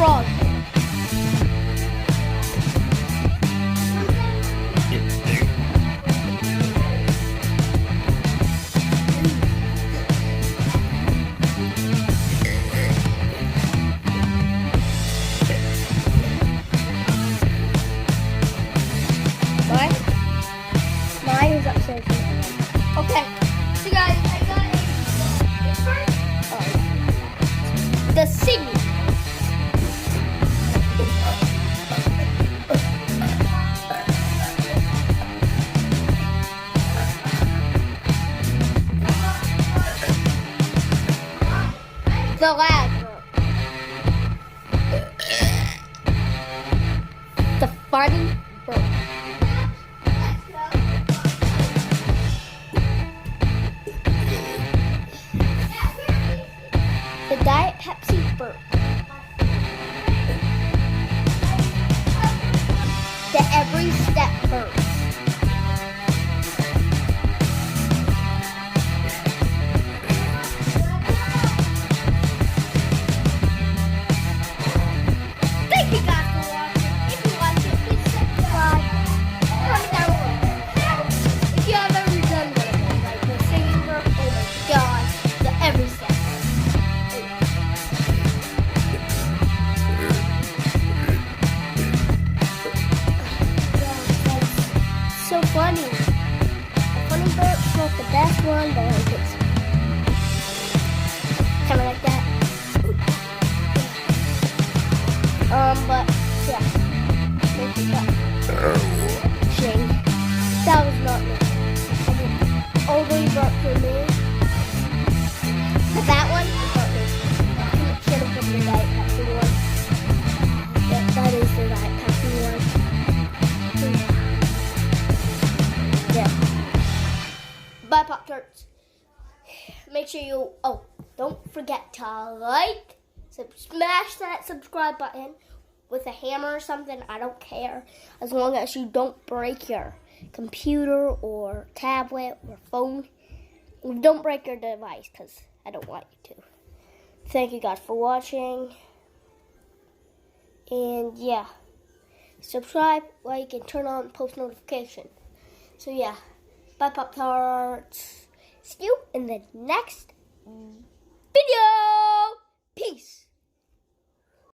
frog. Mine is upstairs. Okay, so guys, I got the city. The last burp. The funny burp. The Diet Pepsi burp. The every step burp. Thank you guys for watching. If you liked it, please subscribe. Comment down below. If you have ever done one of them, like the singing burp, oh my god, the every step. So funny. Funny burp's not the best one, but like it's kind of like that. But yeah. Thank you, Shane. That was not me. I mean, overly burp for me. But that one is not me. Should have been the Diet Pepsi one. Yeah, that is the Diet Pepsi one. Yeah. Bye, Pop-Tarts. Make sure you, don't forget to like, smash that subscribe button with a hammer or something. I don't care. As long as you don't break your computer or tablet or phone. Don't break your device because I don't want you to. Thank you guys for watching. And yeah. Subscribe, like, and turn on post notifications. So yeah, bye Pop-Tarts. See you in the next video. Peace.